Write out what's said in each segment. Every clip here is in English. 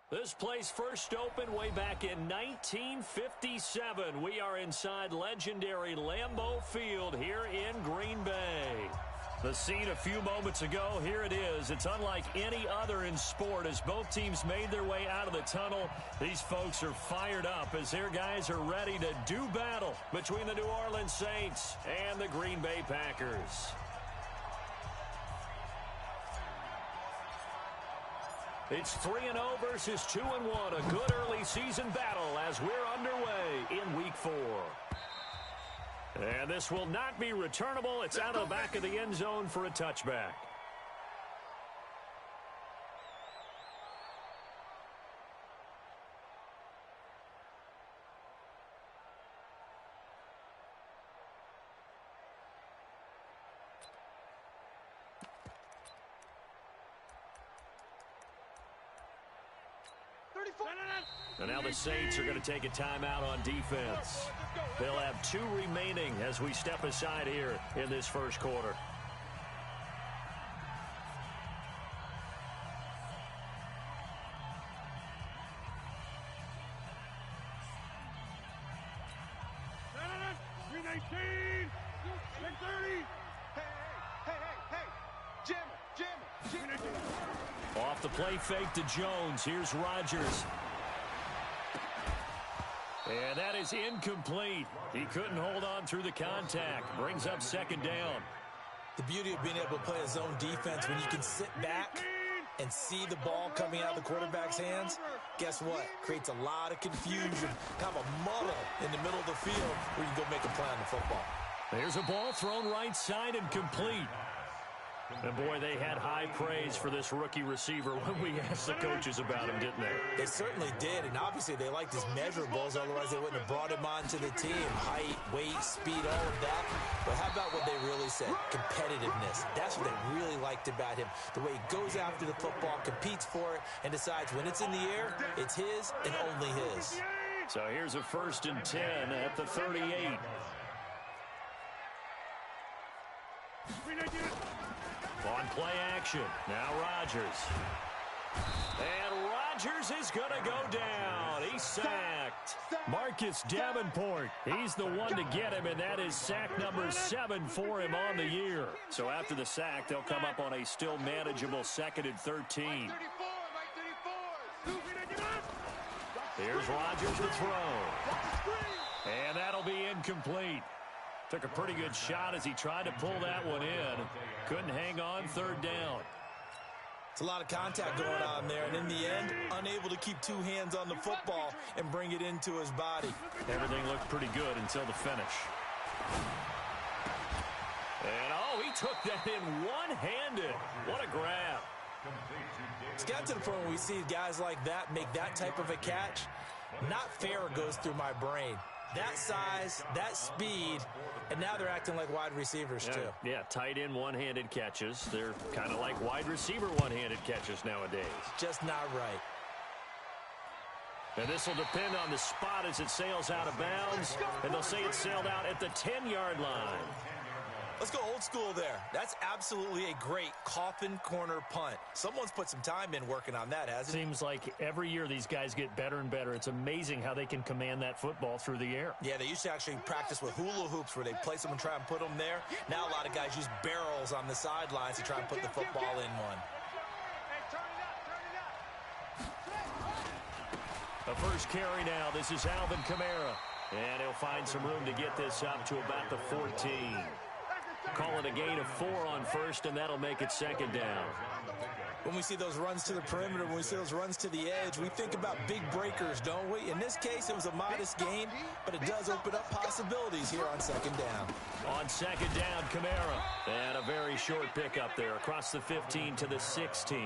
This place first opened way back in 1957. We are inside legendary Lambeau Field here in Green Bay. The scene a few moments ago, here it is. It's unlike any other in sport as both teams made their way out of the tunnel. These folks are fired up as their guys are ready to do battle between the New Orleans Saints and the Green Bay Packers. It's 3-0 versus 2-1, a good early season battle as we're underway in Week 4. And this will not be returnable. It's out of the back of the end zone for a touchback. And now the Saints are going to take a timeout on defense. They'll have 2 remaining as we step aside here in this first quarter. Off the play fake to Jones. Here's Rodgers. And that is incomplete. He couldn't hold on through the contact. Brings up second down. The beauty of being able to play a zone defense when you can sit back and see the ball coming out of the quarterback's hands, guess what? Creates a lot of confusion, kind of a muddle in the middle of the field where you can go make a play on the football. There's a ball thrown right side and complete. And, boy, they had high praise for this rookie receiver when we asked the coaches about him, didn't they? They certainly did, and obviously they liked his measurables. Otherwise, they wouldn't have brought him onto the team. Height, weight, speed, all of that. But how about what they really said? Competitiveness. That's what they really liked about him. The way he goes after the football, competes for it, and decides when it's in the air, it's his and only his. So here's a 1st and 10 at the 38. On play action, now Rodgers. And Rodgers is going to go down. He's sacked. Marcus Davenport, he's the one to get him, and that is sack number 7 for him on the year. So after the sack, they'll come up on a still manageable 2nd and 13. Here's Rodgers to throw. And that'll be incomplete. Took a pretty good shot as he tried to pull that one in. Couldn't hang on, 3rd down. It's a lot of contact going on there, and in the end, unable to keep 2 hands on the football and bring it into his body. Everything looked pretty good until the finish. And, oh, he took that in one-handed. What a grab. It's got to the point where we see guys like that make that type of a catch. Not fair goes through my brain. That size, that speed, and now they're acting like wide receivers too. Yeah, tight end one-handed catches. They're kind of like wide receiver one-handed catches nowadays. Just not right. And this will depend on the spot as it sails out of bounds. And they'll say it sailed out at the 10-yard line. Let's go old school there. That's absolutely a great coffin corner punt. Someone's put some time in working on that, hasn't it? Seems like every year these guys get better and better. It's amazing how they can command that football through the air. Yeah, they used to actually practice with hula hoops where they place them and try and put them there. Now a lot of guys use barrels on the sidelines to try and put the football in one. The first carry now. This is Alvin Kamara. And he'll find some room to get this up to about the 14. Call it a gain of 4 on 1st, and that'll make it 2nd down. When we see those runs to the perimeter, when we see those runs to the edge, we think about big breakers, don't we? In this case, it was a modest gain, but it does open up possibilities here on 2nd down. On 2nd down, Kamara. And a very short pickup there across the 15 to the 16.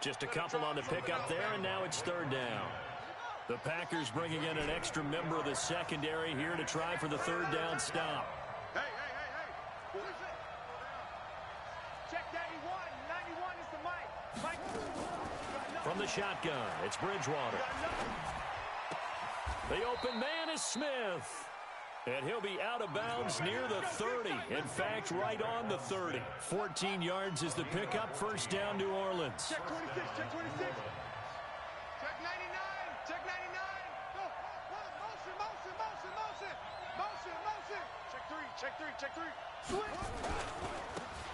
Just a couple on the pickup there, and now it's 3rd down. The Packers bringing in an extra member of the secondary here to try for the 3rd down stop. From the shotgun, it's Bridgewater. The open man is Smith. And he'll be out of bounds near the 30. In fact, right on the 30. 14 yards is the pickup. 1st down, New Orleans. Check 26, check 26. Check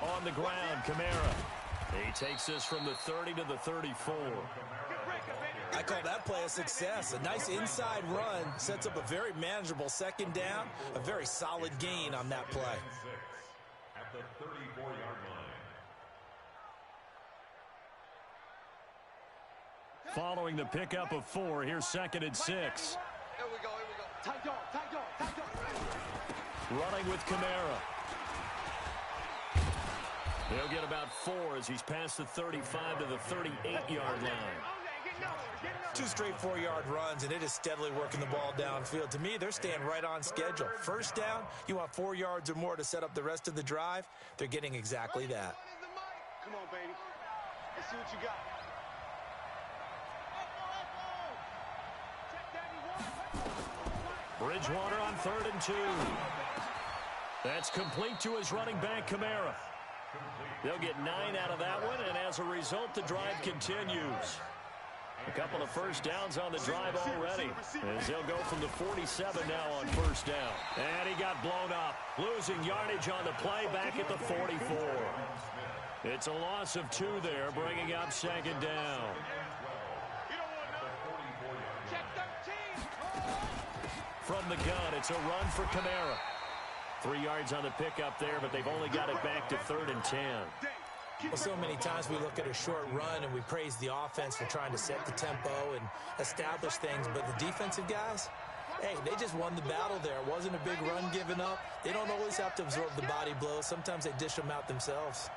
On the ground, Kamara. He takes this from the 30 to the 34. I call that play a success. A nice inside run sets up a very manageable second down, a very solid gain on that play. At the 34-yard line. Following the pickup of 4, here's 2nd and 6. Here we go. Tight dog. Running with Kamara. He'll get about 4 as he's past the 35 to the 38-yard line. 2 straight 4-yard runs, and it is steadily working the ball downfield. To me, they're staying right on schedule. First down, you want 4 yards or more to set up the rest of the drive. They're getting exactly that. Come on, baby. Let's see what you got. Bridgewater on 3rd and 2. That's complete to his running back, Kamara. They'll get 9 out of that one, and as a result, the drive continues. A couple of first downs on the drive already, as they'll go from the 47 now on first down. And he got blown up, losing yardage on the play back at the 44. It's a loss of 2 there, bringing up 2nd down. From the gun, it's a run for Kamara. 3 yards on the pickup there, but they've only got it back to 3rd and 10. Well, so many times we look at a short run and we praise the offense for trying to set the tempo and establish things, but the defensive guys, hey, they just won the battle there. It wasn't a big run given up. They don't always have to absorb the body blows. Sometimes they dish them out themselves.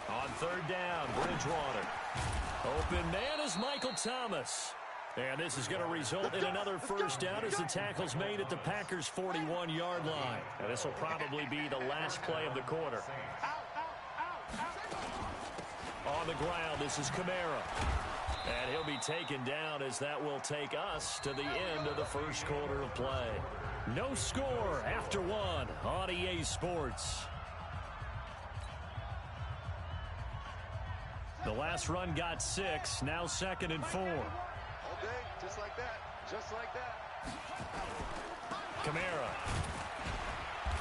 On 3rd down, Bridgewater. Open man is Michael Thomas. And this is going to result in another first down as the tackle's made at the Packers' 41-yard line. And this will probably be the last play of the quarter. On the ground, this is Kamara. And he'll be taken down as that will take us to the end of the first quarter of play. No score after 1 on EA Sports. The last run got 6, now 2nd and 4. Just like that. Kamara.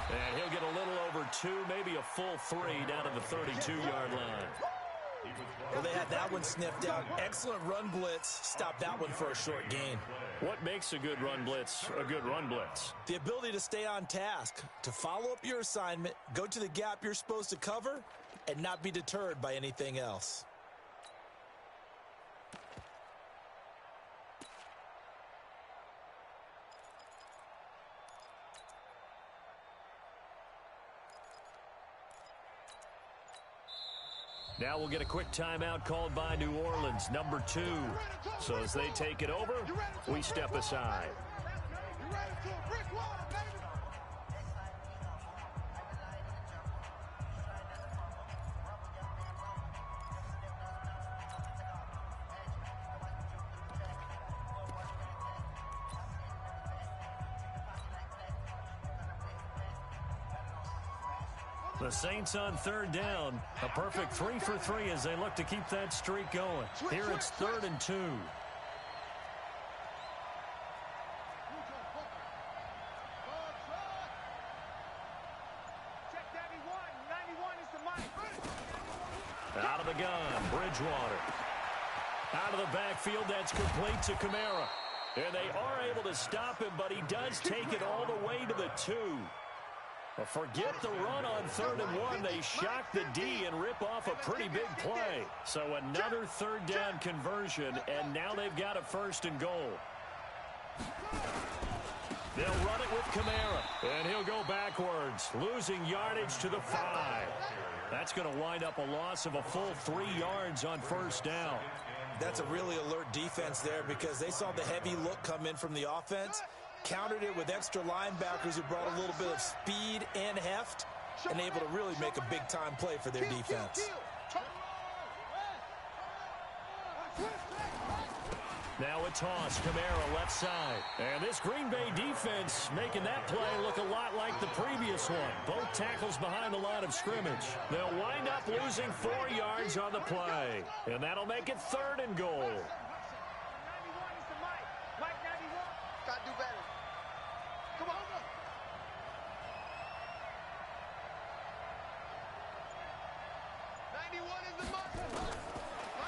And he'll get a little over 2, maybe a full 3 down to the 32-yard line. Well, they had that one sniffed out. Excellent run blitz. Stopped that one for a short gain. What makes a good run blitz a good run blitz? The ability to stay on task, to follow up your assignment, go to the gap you're supposed to cover, and not be deterred by anything else. Now we'll get a quick timeout called by New Orleans, number 2. So as they take it over, we step aside. The Saints on 3rd down. A perfect 3 for 3 as they look to keep that streak going. Here it's 3rd and 2. Out of the gun, Bridgewater. Out of the backfield, that's complete to Kamara. And they are able to stop him, but he does take it all the way to the 2. Well, forget the run on 3rd and 1. They shock the D and rip off a pretty big play. So another 3rd down conversion, and now they've got a 1st and goal. They'll run it with Kamara, and he'll go backwards, losing yardage to the 5. That's going to wind up a loss of a full 3 yards on 1st down. That's a really alert defense there because they saw the heavy look come in from the offense, countered it with extra linebackers who brought a little bit of speed and heft, and able to really make a big-time play for their defense. Now a toss, Kamara left side. And this Green Bay defense making that play look a lot like the previous one. Both tackles behind the line of scrimmage. They'll wind up losing 4 yards on the play. And that'll make it 3rd and goal. Gotta do better. Come on.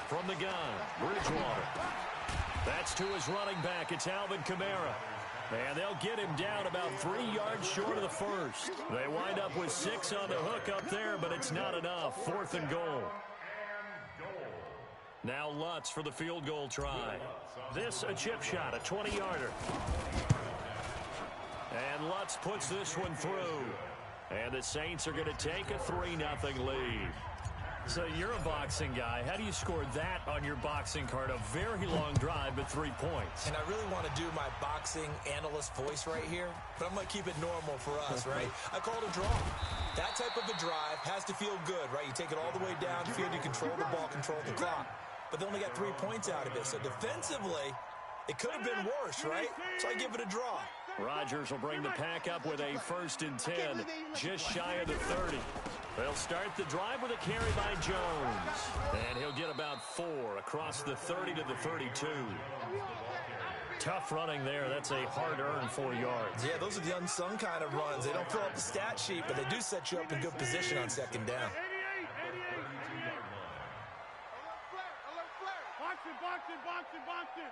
From the gun, Bridgewater. That's to his running back. It's Alvin Kamara. And they'll get him down about 3 yards short of the first. They wind up with 6 on the hook up there, but it's not enough. 4th and goal. Now Lutz for the field goal try. This a chip shot, a 20-yarder. And Lutz puts this one through. And the Saints are going to take a 3-0 lead. So you're a boxing guy. How do you score that on your boxing card? A very long drive, but 3 points. And I really want to do my boxing analyst voice right here, but I'm going to keep it normal for us, right? I call it a draw. That type of a drive has to feel good, right? You take it all the way downfield, you control the ball, control the clock. But they only got 3 points out of it. So defensively, it could have been worse, right? So I give it a draw. Rodgers will bring the pack up with a 1st and 10, just shy of the 30. They'll start the drive with a carry by Jones. And he'll get about 4 across the 30 to the 32. Tough running there. That's a hard-earned 4 yards. Yeah, those are the unsung kind of runs. They don't fill up the stat sheet, but they do set you up in good position on 2nd down. Boxing.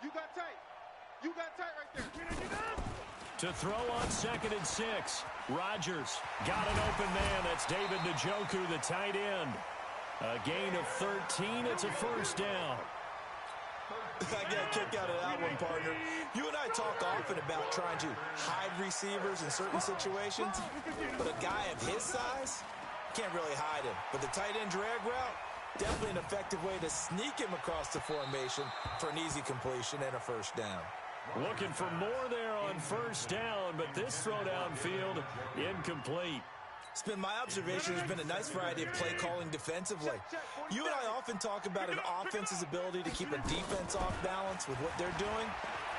You got tight right there. To throw on 2nd and 6. Rodgers got an open man. That's David Njoku, the tight end. A gain of 13. It's a 1st down. I got a kick out of that one, partner. You and I talk often about trying to hide receivers in certain situations, but a guy of his size can't really hide him. But the tight end drag route, definitely an effective way to sneak him across the formation for an easy completion and a 1st down. Looking for more there on 1st down, but this throw downfield incomplete. It's been my observation. There's been a nice variety of play calling defensively. You and I often talk about an offense's ability to keep a defense off balance with what they're doing.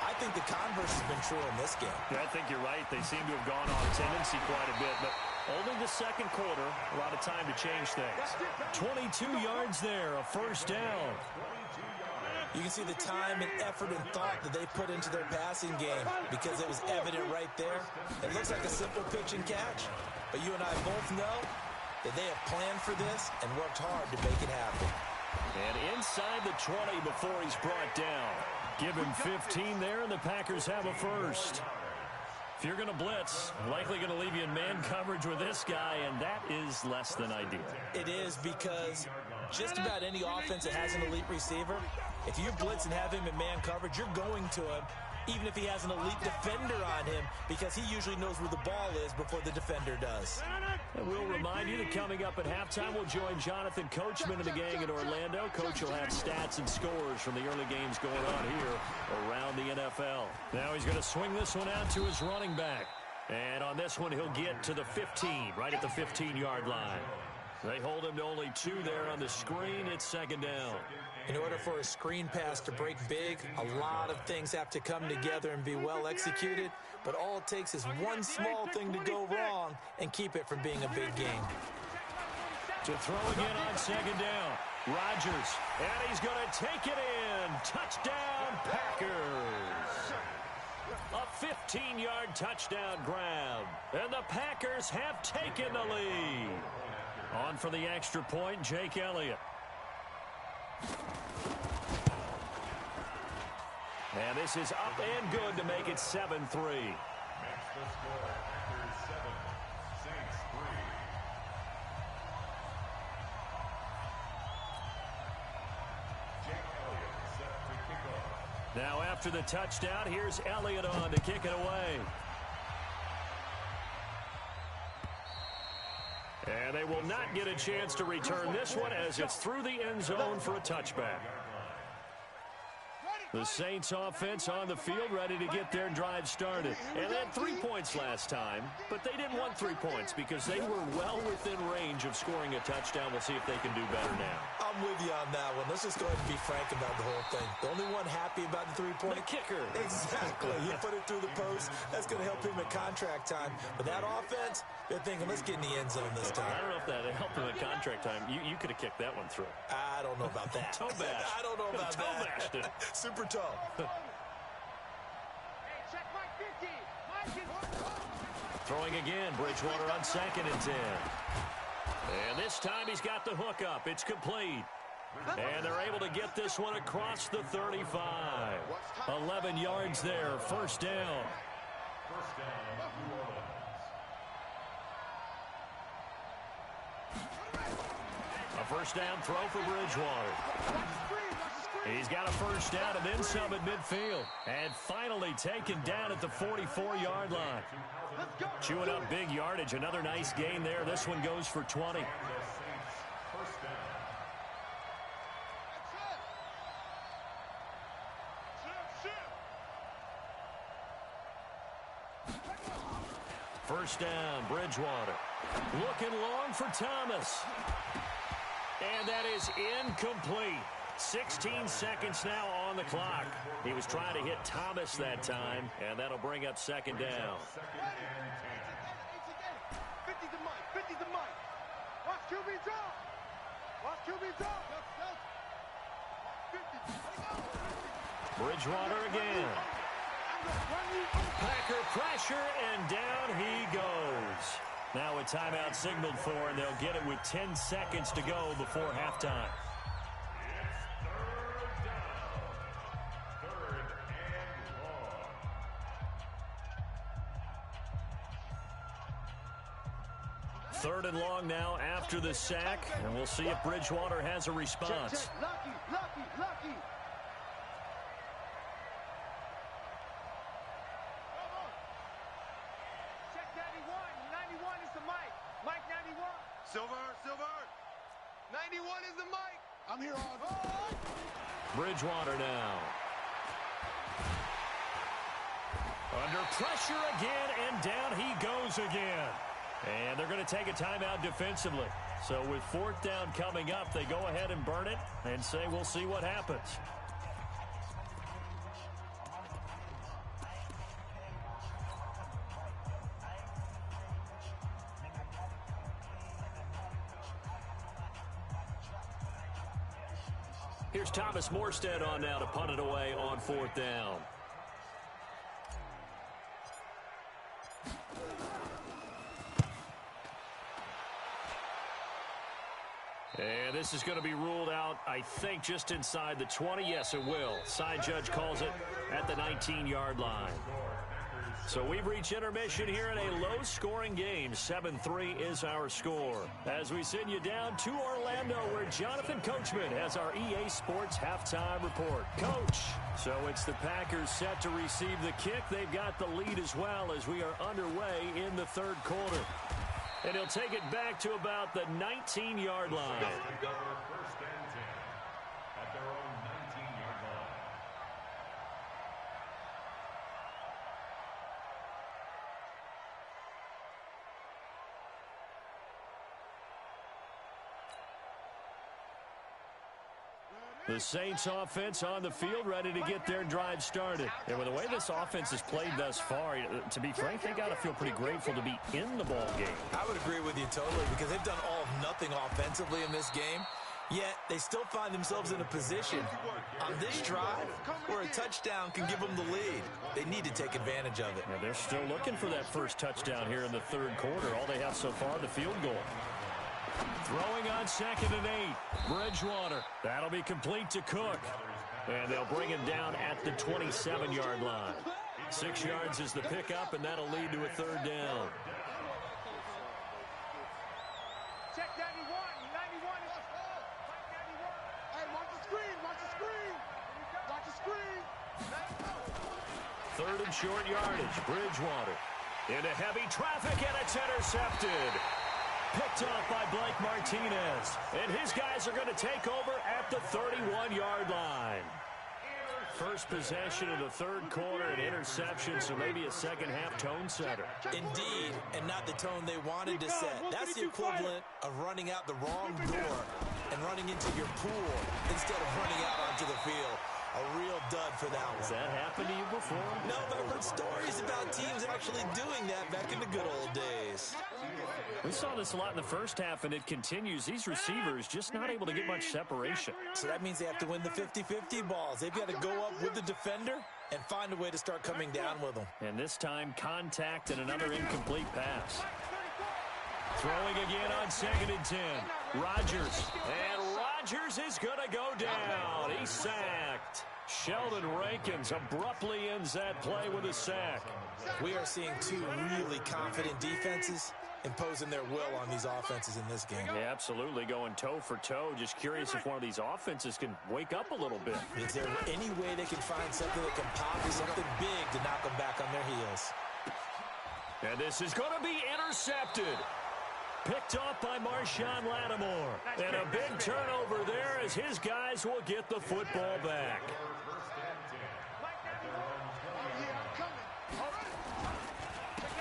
I think the converse has been true in this game. Yeah, I think you're right. They seem to have gone off tendency quite a bit, but only the 2nd quarter, a lot of time to change things. 22 yards there, a 1st down. You can see the time and effort and thought that they put into their passing game because it was evident right there. It looks like a simple pitch and catch, but you and I both know that they have planned for this and worked hard to make it happen. And inside the 20 before he's brought down. Give him 15 there, and the Packers have a 1st. If you're going to blitz, likely going to leave you in man coverage with this guy, and that is less than ideal. It is because just about any offense that has an elite receiver, if you blitz and have him in man coverage, you're going to him, even if he has an elite defender on him, because he usually knows where the ball is before the defender does. And we'll remind you that coming up at halftime, we'll join Jonathan Coachman and the gang in Orlando. Coach will have stats and scores from the early games going on here around the NFL. Now he's going to swing this one out to his running back. And on this one, he'll get to the 15, right at the 15-yard line. They hold him to only 2 there on the screen. It's 2nd down. In order for a screen pass to break big, a lot of things have to come together and be well executed, but all it takes is one small thing to go wrong and keep it from being a big game. To throw again on 2nd down, Rodgers, and he's going to take it in. Touchdown, Packers. A 15-yard touchdown grab, and the Packers have taken the lead. On for the extra point, Jake Elliott. And this is up and good to make it 7-3. Makes the score Packers 7, Saints 3. Jake Elliott set to kick off. Now after the touchdown, here's Elliott on to kick it away. And they will not get a chance to return this one as it's through the end zone for a touchback. The Saints offense on the field ready to get their drive started. And they had 3 points last time, but they didn't want 3 points because they were well within range of scoring a touchdown. We'll see if they can do better now. I'll I'm with you on that one. Let's just go ahead and be frank about the whole thing. The only one happy about the three-point? The kicker. Exactly. He put it through the post. That's going to help him at contract time. But that offense, they're thinking, let's get in the end zone this time. I don't know if that helped him at contract time. You could have kicked that one through. I don't know about that. Toe bash. I don't know about Toe that. bashed it. Super toe. Check Mike 50. Throwing again, Bridgewater on 2nd and 10. And this time he's got the hook up. It's complete. And they're able to get this one across the 35. 11 yards there, first down. First down, New Orleans. A first down throw for Bridgewater. He's got a first down and then some at midfield. And finally taken down at the 44-yard line. Chewing up big yardage. Another nice gain there. This one goes for 20. First down. First down, Bridgewater. Looking long for Thomas. And that is incomplete. 16 seconds now on the clock. He was trying to hit Thomas that time, and that'll bring up second down. Second and 10. 50 to Mike. 50 to Mike. Watch QB draw. Watch QB draw. 50. Bridgewater again. Packer pressure, and down he goes. Now a timeout signaled for, and they'll get it with 10 seconds to go before halftime. Third and long now after the sack, and we'll see if Bridgewater has a response. Lucky. Check 91. 91 is the Mike. Mike 91. Silver. 91 is the Mike. I'm here on. Bridgewater now. Under pressure again, and down he goes again. And they're going to take a timeout defensively. So with fourth down coming up, they go ahead and burn it and say we'll see what happens. Here's Thomas Morstead on now to punt it away on fourth down. And this is going to be ruled out, I think, just inside the 20. Yes, it will. Side judge calls it at the 19-yard line. So we've reached intermission here in a low-scoring game. 7-3 is our score. As we send you down to Orlando, where Jonathan Coachman has our EA Sports halftime report. Coach, so it's the Packers set to receive the kick. They've got the lead as well as we are underway in the third quarter. And he'll take it back to about the 19-yard line. First and 10 at their own 19-yard line. The Saints offense on the field, ready to get their drive started. And with the way this offense has played thus far, to be frank, they got to feel pretty grateful to be in the ball game. I would agree with you totally, because they've done all of nothing offensively in this game, yet they still find themselves in a position on this drive where a touchdown can give them the lead. They need to take advantage of it. Yeah, they're still looking for that first touchdown here in the third quarter. All they have so far, the field goal. Throwing on 2nd and 8. Bridgewater. That'll be complete to Cook. And they'll bring him down at the 27-yard line. 6 yards is the pickup, and that'll lead to a third down. Check 91. 91 is Mike 91. Hey, watch the screen. Watch the screen. Watch the screen. Third and short yardage. Bridgewater into heavy traffic, and it's intercepted. Picked off by Blake Martinez. And his guys are going to take over at the 31-yard line. First possession of the third quarter, an interception, so maybe a second-half tone setter. Indeed, and not the tone they wanted to set. That's the equivalent of running out the wrong door and running into your pool instead of running out onto the field. A real dud for that one. Has that happened to you before? No, but I've heard stories about teams actually doing that back in the good old days. We saw this a lot in the first half, and it continues. These receivers just not able to get much separation. So that means they have to win the 50-50 balls. They've got to go up with the defender and find a way to start coming down with them. And this time, contact and another incomplete pass. Throwing again on 2nd and 10. Rodgers. And Rodgers is going to go down. He's sacked. Sheldon Rankins abruptly ends that play with a sack. We are seeing two really confident defenses imposing their will on these offenses in this game. Yeah, absolutely, going toe for toe. Just curious if one of these offenses can wake up a little bit. Is there any way they can find something that can pop something big to knock them back on their heels? And this is going to be intercepted. Picked off by Marshawn Lattimore. And a big turnover there as his guys will get the football back.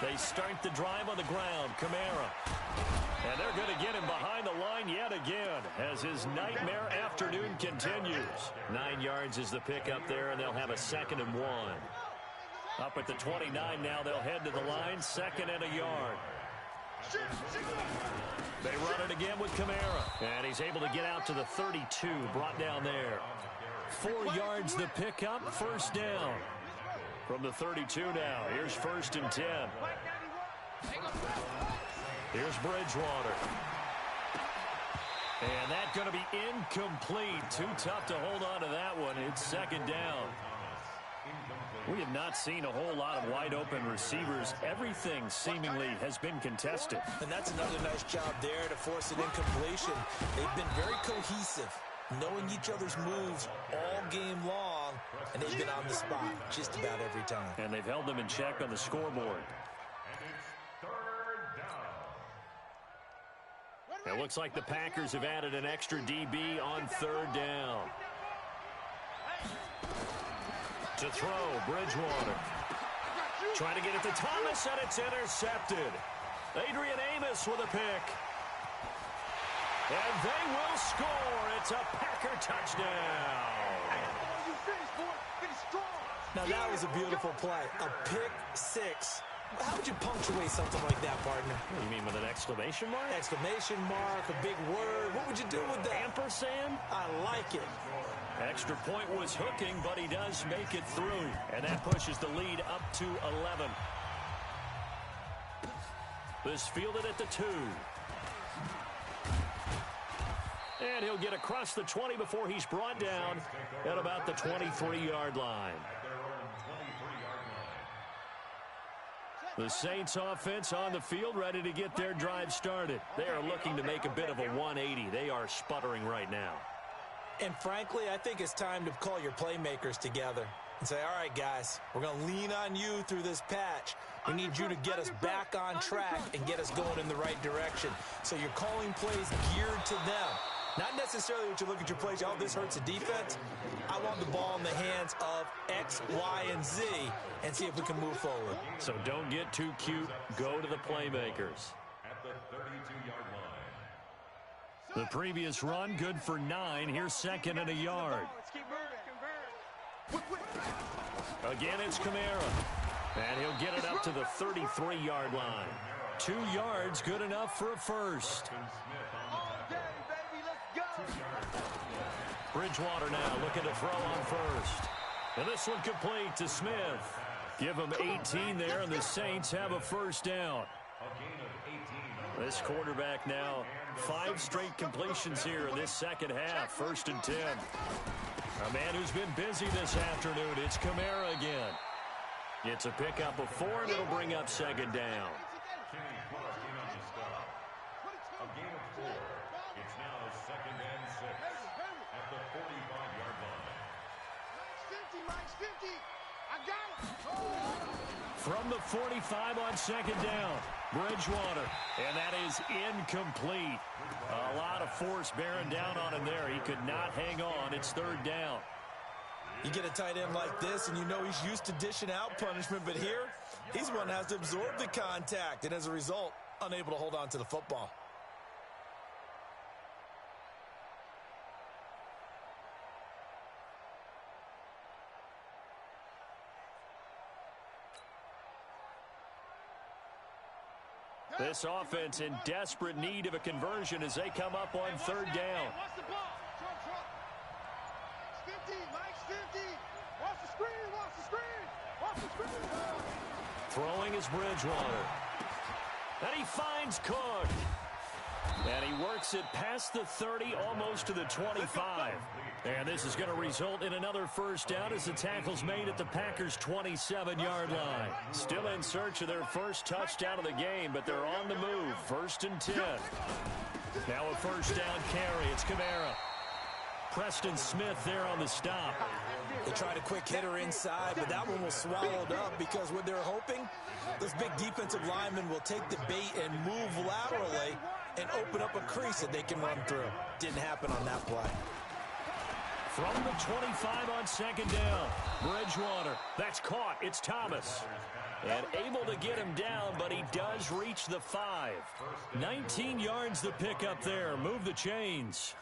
They start the drive on the ground. Kamara. And they're going to get him behind the line yet again as his nightmare afternoon continues. 9 yards is the pickup there, and they'll have a 2nd and 1. Up at the 29 now, they'll head to the line, 2nd and a yard. They run it again with Kamara. And he's able to get out to the 32, brought down there. 4 yards the pickup, 1st down. From the 32 now, here's 1st and 10. Here's Bridgewater. And that's going to be incomplete. Too tough to hold on to that one. It's 2nd down. We have not seen a whole lot of wide-open receivers. Everything seemingly has been contested. And that's another nice job there to force an incompletion. They've been very cohesive, knowing each other's moves all game long, and they've been on the spot just about every time. And they've held them in check on the scoreboard. It looks like the Packers have added an extra DB on 3rd down. To throw, Bridgewater. Trying to get it to Thomas, and it's intercepted. Adrian Amos with a pick. And they will score. It's a Packer touchdown. Now that was a beautiful play. A pick 6. How would you punctuate something like that, partner? What do you mean, with an exclamation mark? Exclamation mark, a big word. What would you do with that? Ampersand? I like it. Extra point was hooking, but he does make it through. And that pushes the lead up to 11. This fielded at the 2. And he'll get across the 20 before he's brought down at about the 23-yard line. The Saints offense on the field, ready to get their drive started. They are looking to make a bit of a 180. They are sputtering right now. And frankly, I think it's time to call your playmakers together and say, all right, guys, we're going to lean on you through this patch. We need you to get us back on track and get us going in the right direction. So you're calling plays geared to them. Not necessarily what you look at your plays, oh, this hurts the defense. I want the ball in the hands of X, Y, and Z and see if we can move forward. So don't get too cute. Go to the playmakers. At the 32-yard line. The previous run, good for 9. Here's 2nd and a yard. Again, it's Kamara. And he'll get it up to the 33-yard line. 2 yards, good enough for a first. Bridgewater now looking to throw on first. And this one complete to Smith. Give him 18 there, and the Saints have a first down. This quarterback now, 5 straight completions here in this second half. 1st and 10. A man who's been busy this afternoon. It's Kamara again. It's a pickup of 4, and it'll bring up 2nd down. A gain of 4. It's now 2nd and 6 at the 45-yard line. Mike's 50. I got it. From the 45 on 2nd down, Bridgewater, and that is incomplete. A lot of force bearing down on him there. He could not hang on. It's 3rd down. You get a tight end like this, and you know he's used to dishing out punishment, but here, he's one that has to absorb the contact, and as a result, unable to hold on to the football. This offense in desperate need of a conversion as they come up on third down. Watch the ball. It's 50. Mike's 50. Watch the screen. Watch the screen. Watch the screen. Throwing is Bridgewater. And he finds Cook. And he works it past the 30, almost to the 25. And this is going to result in another first down as the tackle's made at the Packers' 27-yard line. Still in search of their first touchdown of the game, but they're on the move. 1st and 10. Now a first down carry. It's Kamara. Preston Smith there on the stop. They tried a quick hitter inside, but that one was swallowed up because what they're hoping, those big defensive linemen will take the bait and move laterally and open up a crease that they can run through. Didn't happen on that play. From the 25 on 2nd down, Bridgewater. That's caught. It's Thomas. And able to get him down, but he does reach the 5. 19 yards the pickup there. Move the chains.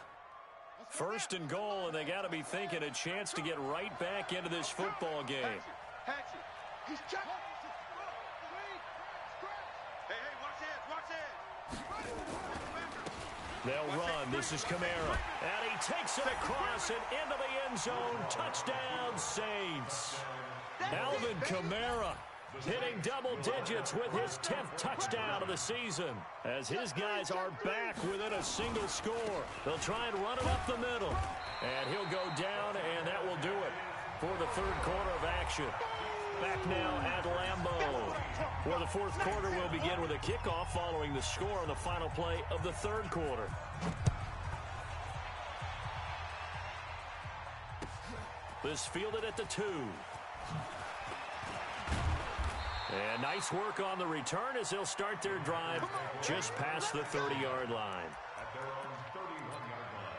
1st and goal, and they got to be thinking a chance to get right back into this football game. Hatchet. He's checked. Hey, watch it. Watch it. They'll run. This is Kamara. And he takes it across and into the end zone. Touchdown, Saints. Alvin Kamara hitting double digits with his 10th touchdown of the season. As his guys are back within a single score. They'll try and run it up the middle. And he'll go down, and that will do it for the 3rd quarter of action. Back now at Lambeau. For the 4th quarter, we'll begin with a kickoff following the score on the final play of the 3rd quarter. This fielded at the 2. And nice work on the return as they'll start their drive just past the 30-yard line. At their own 31-yard line.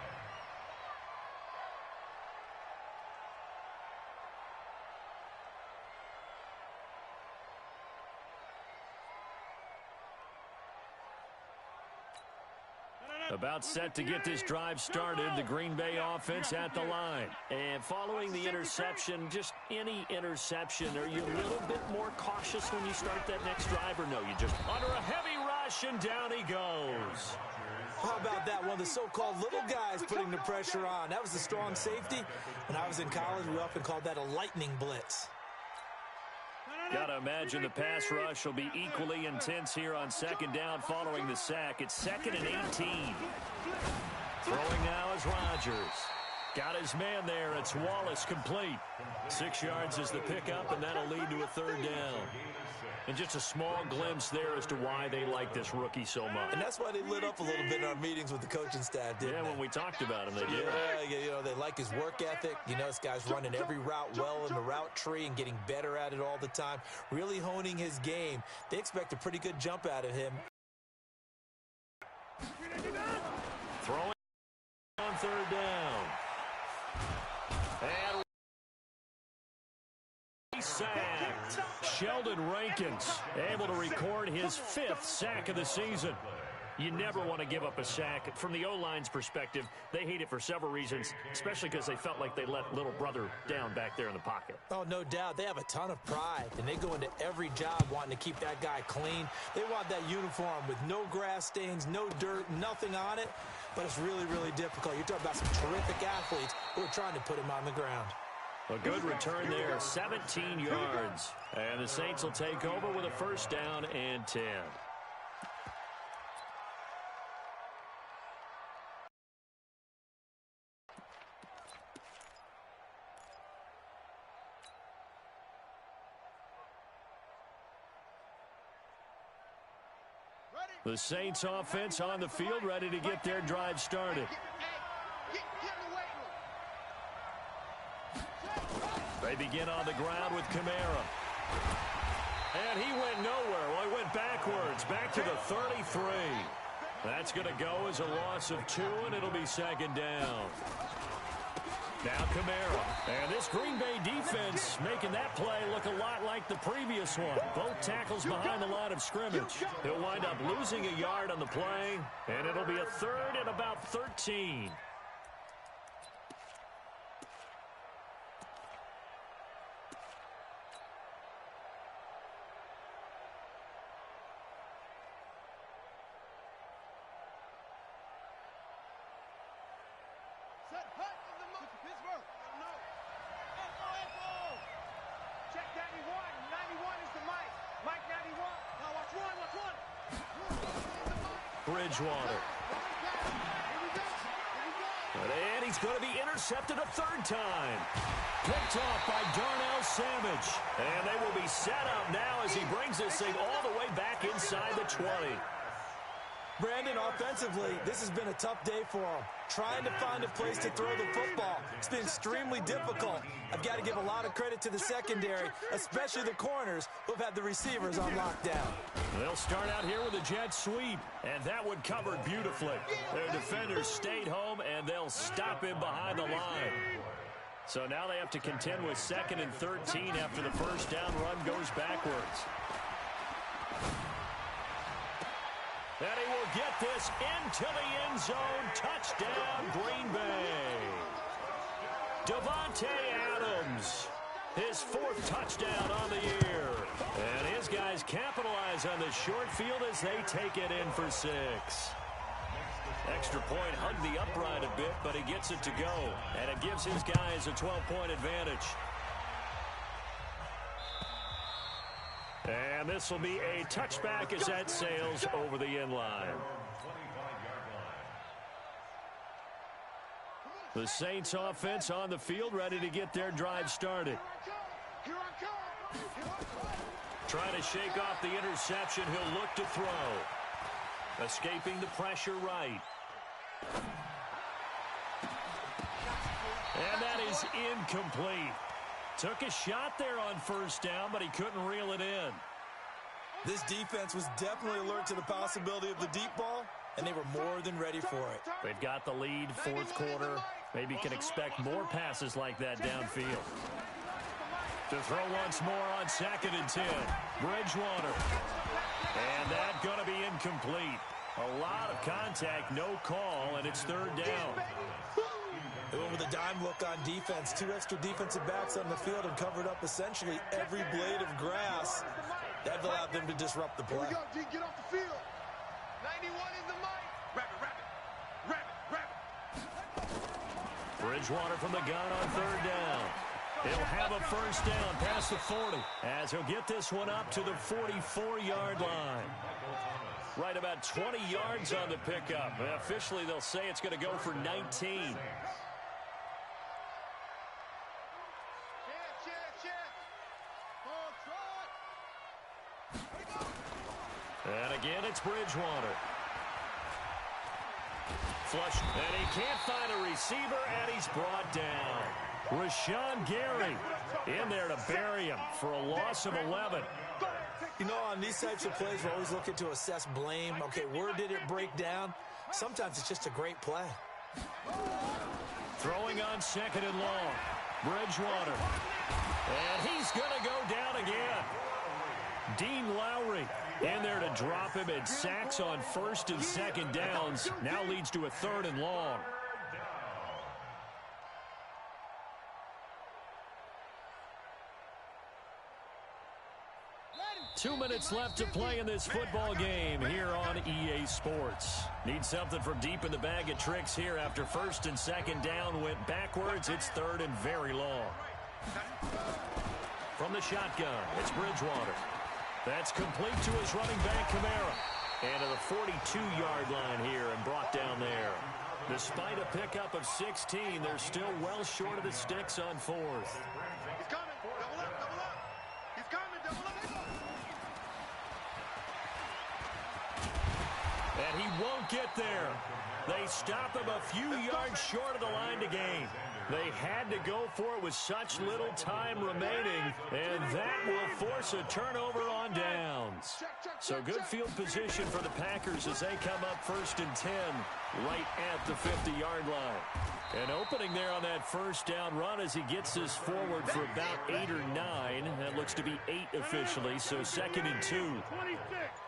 About set to get this drive started, the Green Bay offense at the line. And following the interception, just any interception, are you a little bit more cautious when you start that next drive, or no? You just under a heavy rush, and down he goes. How about that? One of the so-called little guys putting the pressure on. That was the strong safety. When I was in college, we often called that a lightning blitz. Got to imagine the pass rush will be equally intense here on 2nd down following the sack. It's 2nd and 18. Throwing now is Rodgers. Got his man there. It's Wallace complete. 6 yards is the pickup, and that'll lead to a 3rd down. And just a small glimpse there as to why they like this rookie so much. And that's why they lit up a little bit in our meetings with the coaching staff, didn't they? Yeah, when we talked about him, they did. Yeah, you know, they like his work ethic. You know, this guy's running every route well in the route tree and getting better at it all the time. Really honing his game. They expect a pretty good jump out of him. Throwing on 3rd down. And sacked. Sheldon Rankins able to record his 5th sack of the season. You never want to give up a sack. From the O-line's perspective, they hate it for several reasons, especially because they felt like they let little brother down back there in the pocket. Oh, no doubt. They have a ton of pride, and they go into every job wanting to keep that guy clean. They want that uniform with no grass stains, no dirt, nothing on it, but it's really, really difficult. You're talking about some terrific athletes who are trying to put him on the ground. A good return there, 17 yards. And the Saints will take over with a 1st down and 10. The Saints offense on the field, ready to get their drive started. They begin on the ground with Kamara. And he went nowhere. Well, he went backwards, back to the 33. That's going to go as a loss of 2, and it'll be 2nd down. Now Kamara. And this Green Bay defense making that play look a lot like the previous one. Both tackles behind the line of scrimmage. He'll wind up losing a yard on the play, and it'll be a 3rd and about 13. Check 91. 91 is the Mike. Mike 91. Now watch one. Watch one. Bridgewater. And he's going to be intercepted a third time. Picked off by Darnell Savage. And they will be set up now as he brings this thing all the way back inside the 20. Brandon, offensively, this has been a tough day for him. Trying to find a place to throw the football. It's been extremely difficult. I've got to give a lot of credit to the secondary, especially the corners who've had the receivers on lockdown. They'll start out here with a jet sweep, and that one covered beautifully. Their defenders stayed home, and they'll stop him behind the line. So now they have to contend with 2nd and 13 after the first down run goes backwards. And he will get this into the end zone. Touchdown, Green Bay. Davante Adams, his 4th touchdown on the year. And his guys capitalize on the short field as they take it in for 6. Extra point hugged the upright a bit, but he gets it to go. And it gives his guys a 12-point advantage. And this will be a touchback as that sails over the end line. The Saints offense on the field ready to get their drive started. Trying to shake off the interception. He'll look to throw. Escaping the pressure right. And that is incomplete. Took a shot there on first down, but he couldn't reel it in. This defense was definitely alert to the possibility of the deep ball, and they were more than ready for it. They've got the lead, 4th quarter. Maybe can expect more passes like that downfield. To throw once more on 2nd and 10. Bridgewater. And that's going to be incomplete. A lot of contact, no call, and it's 3rd down. They went with a dime look on defense. 2 extra defensive backs on the field and covered up essentially every blade of grass. That allowed them to disrupt the play. Here we go, D. Get off the field. 91 is the mic. Wrap it. Bridgewater from the gun on 3rd down. He'll have a first down past the 40 as he'll get this one up to the 44-yard line. Right about 20 yards on the pickup. Officially, they'll say it's going to go for 19. And again, it's Bridgewater. Flush, and he can't find a receiver, and he's brought down. Rashawn Gary in there to bury him for a loss of 11. You know, on these types of plays, we're always looking to assess blame. Okay, where did it break down? Sometimes it's just a great play. Throwing on 2nd and long. Bridgewater. And he's going to go down again. Dean Lowry in there to drop him, and sacks on 1st and 2nd downs. Now leads to a 3rd and long. Two minutes left to play in this football game here on EA Sports. Need something from deep in the bag of tricks here after 1st and 2nd down went backwards. It's 3rd and very long. From the shotgun, it's Bridgewater. That's complete to his running back, Kamara. And to the 42-yard line here and brought down there. Despite a pickup of 16, they're still well short of the sticks on 4th. He's coming. Double up. He's coming. Double up. And he won't get there. They stop him a few yards short of the line to gain. They had to go for it with such little time remaining, and that will force a turnover on downs. So good field position for the Packers as they come up 1st and 10 right at the 50-yard line. An opening there on that first down run as he gets this forward for about 8 or 9. That looks to be 8 officially, so 2nd and 2.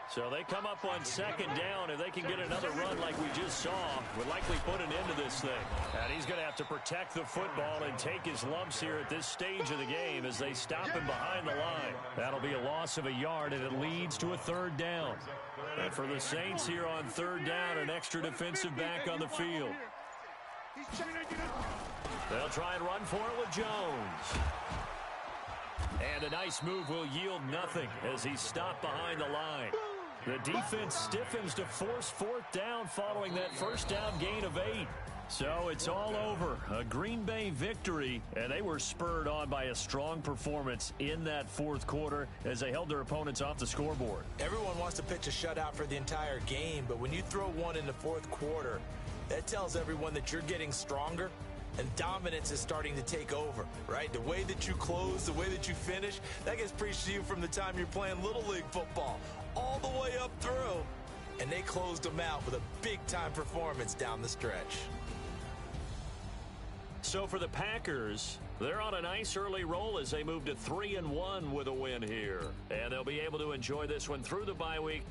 So they come up on 2nd down. If they can get another run like we just saw, would likely put an end to this thing. And he's going to have to protect the football and take his lumps here at this stage of the game as they stop him behind the line. That'll be a loss of a yard, and it leads to a 3rd down. And for the Saints here on 3rd down, an extra defensive back on the field. They'll try and run for it with Jones. And a nice move will yield nothing as he's stopped behind the line. The defense stiffens to force fourth down following that first down gain of 8. So it's all over. A Green Bay victory, and they were spurred on by a strong performance in that fourth quarter as they held their opponents off the scoreboard. Everyone wants to pitch a shutout for the entire game, but when you throw one in the fourth quarter, that tells everyone that you're getting stronger and dominance is starting to take over, right? The way that you close, the way that you finish, that gets preached to you from the time you're playing Little League football all the way up through. And they closed them out with a big-time performance down the stretch. So for the Packers, they're on a nice early roll as they move to 3-1 with a win here. And they'll be able to enjoy this one through the bye week